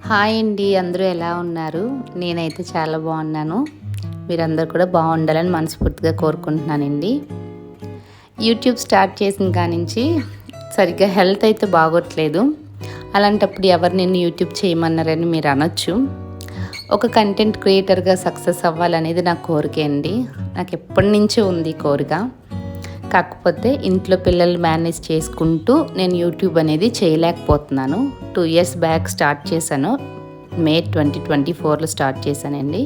Hi అండి, అందరూ ఎలా ఉన్నారు? నేనైతే చాలా బాగున్నాను. మీరందరూ కూడా బాగుండాలని మనస్ఫూర్తిగా కోరుకుంటున్నానండి. యూట్యూబ్ స్టార్ట్ చేసిన కానించి సరిగ్గా హెల్త్ అయితే బాగోట్లేదు. అలాంటప్పుడు ఎవరు నేను యూట్యూబ్ చేయమన్నారని మీరు అనొచ్చు. ఒక కంటెంట్ క్రియేటర్గా సక్సెస్ అవ్వాలనేది నా కోరిక అండి. నాకు ఎప్పటి నుంచో ఉంది కోరిక. కాకపోతే ఇంట్లో పిల్లలు మేనేజ్ చేసుకుంటూ నేను యూట్యూబ్ అనేది చేయలేకపోతున్నాను. 2 years బ్యాక్ స్టార్ట్ చేశాను. మే 2024లో స్టార్ట్ చేశానండి.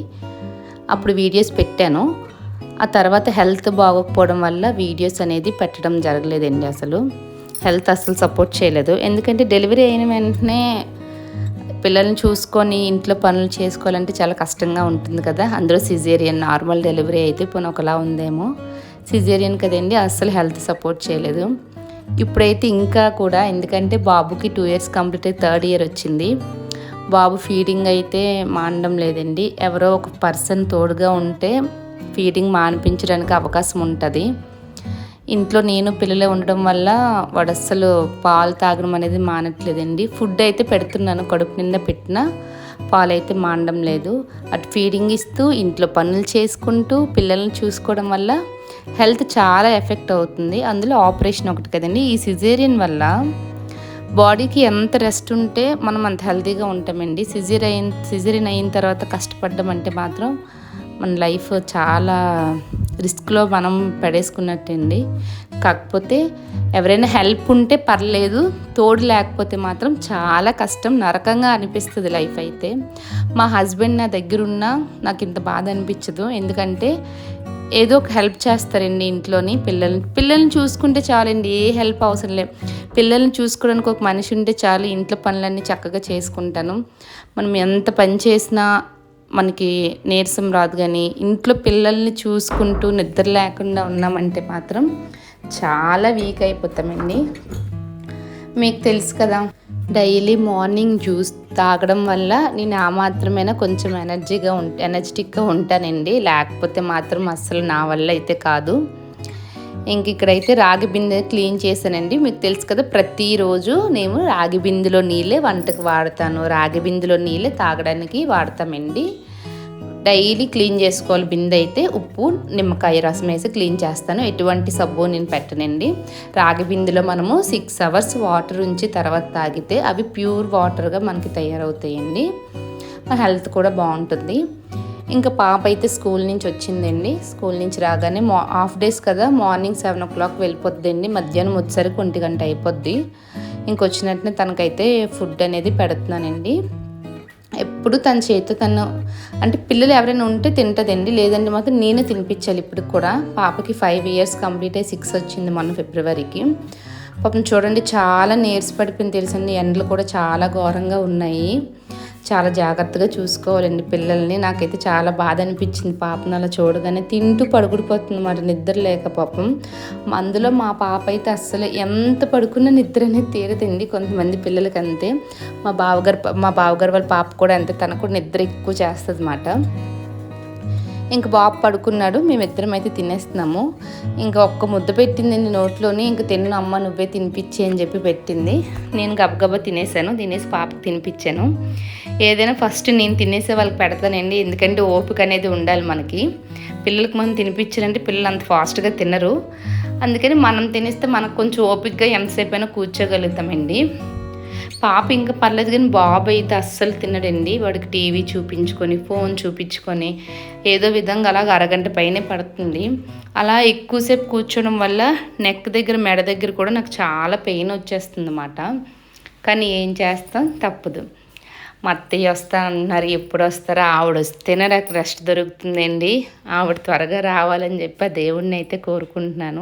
అప్పుడు వీడియోస్ పెట్టాను. ఆ తర్వాత హెల్త్ బాగోకపోవడం వల్ల వీడియోస్ అనేది పెట్టడం జరగలేదండి. హెల్త్ అస్సలు సపోర్ట్ చేయలేదు. ఎందుకంటే డెలివరీ అయిన వెంటనే పిల్లల్ని చూసుకొని ఇంట్లో పనులు చేసుకోవాలంటే చాలా కష్టంగా ఉంటుంది కదా. అందులో సిజేరియన్, నార్మల్ డెలివరీ అయితే పోనీ ఒకలా ఉందేమో, సిజేరియన్ కదండి, అస్సలు హెల్త్ సపోర్ట్ చేయలేదు. ఇప్పుడైతే ఇంకా కూడా, ఎందుకంటే బాబుకి 2 years కంప్లీట్ అయ్యి 3rd year వచ్చింది. బాబు ఫీడింగ్ అయితే మానడం లేదండి. ఎవరో ఒక పర్సన్ తోడుగా ఉంటే ఫీడింగ్ మానిపించడానికి అవకాశం ఉంటుంది. ఇంట్లో నేను పిల్లలే ఉండడం వల్ల వాడు అస్సలు పాలు తాగడం అనేది మానట్లేదండి. ఫుడ్ అయితే పెడుతున్నాను, కడుపు నిండా పెట్టినా పాలైతే మానడం లేదు. అటు ఫీడింగ్ ఇస్తూ ఇంట్లో పనులు చేసుకుంటూ పిల్లల్ని చూసుకోవడం వల్ల హెల్త్ చాలా ఎఫెక్ట్ అవుతుంది. అందులో ఆపరేషన్ ఒకటి కదండి. ఈ సిజేరియన్ వల్ల బాడీకి ఎంత రెస్ట్ ఉంటే మనం అంత హెల్తీగా ఉంటామండి. సిజేరియన్ అయిన తర్వాత కష్టపడడం అంటే మాత్రం మన లైఫ్ చాలా రిస్క్లో మనం పడేసుకున్నట్టండి. కాకపోతే ఎవరైనా హెల్ప్ ఉంటే పర్లేదు, తోడు లేకపోతే మాత్రం చాలా కష్టం, నరకంగా అనిపిస్తుంది లైఫ్ అయితే. మా హస్బెండ్ నా దగ్గరున్నా నాకు ఇంత బాధ అనిపించదు. ఎందుకంటే ఏదో ఒక హెల్ప్ చేస్తారండి ఇంట్లోని. పిల్లల్ని చూసుకుంటే చాలండి, ఏ హెల్ప్ అవసరం లేదు. పిల్లల్ని చూసుకోవడానికి ఒక మనిషి ఉంటే చాలు, ఇంట్లో పనులన్నీ చక్కగా చేసుకుంటాను. మనం ఎంత పని చేసినా మనకి నీరసం రాదు. కానీ ఇంట్లో పిల్లల్ని చూసుకుంటూ నిద్ర లేకుండా ఉన్నామంటే మాత్రం చాలా వీక్ అయిపోతామండి. మీకు తెలుసు కదా, డైలీ మార్నింగ్ జ్యూస్ తాగడం వల్ల నేను ఆ మాత్రమైనా కొంచెం ఎనర్జెటిక్గా ఉంటానండి. లేకపోతే మాత్రం అస్సలు నా వల్ల అయితే కాదు. ఇంక ఇక్కడైతే రాగి బిందె క్లీన్ చేశానండి. మీకు తెలుసు కదా, ప్రతిరోజు నేను రాగి బిందెలో నీళ్ళే వంటకు వాడతాను, రాగి బిందెలో నీళ్ళే తాగడానికి వాడతామండి. డైలీ క్లీన్ చేసుకోవాలి బిందె అయితే. ఉప్పు, నిమ్మకాయ రసం వేసి క్లీన్ చేస్తాను. ఎటువంటి సబ్బు నేను పెట్టనండి. రాగి బిందెలో మనము 6 hours వాటర్ ఉంచి తర్వాత తాగితే అవి ప్యూర్ వాటర్గా మనకి తయారవుతాయండి. మన హెల్త్ కూడా బాగుంటుంది. ఇంకా పాప అయితే స్కూల్ నుంచి వచ్చిందండి. స్కూల్ నుంచి రాగానే హాఫ్ డేస్ కదా, మార్నింగ్ 7 o'clock వెళ్ళిపోద్దండి. మధ్యాహ్నం వచ్చేసరికి 1 గంట అయిపోద్ది. ఇంకొచ్చినట్టునే తనకైతే ఫుడ్ అనేది పెడుతున్నానండి. ఎప్పుడు తన చేతితో తను, అంటే పిల్లలు ఎవరైనా ఉంటే తింటుందండి, లేదంటే మాత్రం నేనే తినిపించాలి. ఇప్పుడు కూడా పాపకి 5 years కంప్లీట్ అయ్యి 6 వచ్చింది మొన్న ఫిబ్రవరికి. పాపం చూడండి చాలా నీరస పడిపోయింది తెలుసండి. ఎండలు కూడా చాలా ఘోరంగా ఉన్నాయి. చాలా జాగ్రత్తగా చూసుకోవాలండి పిల్లల్ని. నాకైతే చాలా బాధ అనిపించింది పాపను అలా చూడగానే. తింటూ పడుకుడిపోతుంది మరి నిద్ర లేక పాపం. అందులో మా పాప అయితే అస్సలు ఎంత పడుకున్నా నిద్ర అనేది తీరదండి. కొంతమంది పిల్లలకి అంతే. మా బావగారు వాళ్ళ పాప కూడా అంతే, తనకు కూడా నిద్ర ఎక్కువ చేస్తుంది అన్నమాట. ఇంక బాబు పడుకున్నాడు, మేమిద్దరం అయితే తినేస్తున్నాము. ఇంకా ఒక్క ముద్ద పెట్టిందండి నోట్లోని. ఇంక తిన్న అమ్మ నువ్వే తినిపించి అని చెప్పి పెట్టింది. నేను గబగబా తినేసాను. తినేసి పాపకి తినిపించాను. ఏదైనా ఫస్ట్ నేను తినేసే వాళ్ళకి పెడతానండి. ఎందుకంటే ఓపిక అనేది ఉండాలి మనకి. పిల్లలకి మనం తినిపించాలంటే పిల్లలు అంత ఫాస్ట్గా తినరు. అందుకని మనం తినేస్తే మనకు కొంచెం ఓపికగా ఎంతసేపు అయినా కూర్చోగలుగుతామండి. పాప ఇంకా పర్లేదు, కానీ బాబు అయితే అస్సలు తినడండి. వాడికి టీవీ చూపించుకొని, ఫోన్ చూపించుకొని ఏదో విధంగా అలాగ అరగంట పైనే పడుతుంది. అలా ఎక్కువసేపు కూర్చోవడం వల్ల నెక్ దగ్గర, మెడ దగ్గర కూడా నాకు చాలా పెయిన్ వచ్చేస్తుంది అన్నమాట. కానీ ఏం చేస్తాం, తప్పదు. మా అత్తయ్య వస్తా అంటున్నారు, ఎప్పుడు వస్తారో. ఆవిడ వస్తేనే నాకు రెస్ట్ దొరుకుతుందండి. ఆవిడ త్వరగా రావాలని చెప్పి ఆ దేవుడిని అయితే కోరుకుంటున్నాను.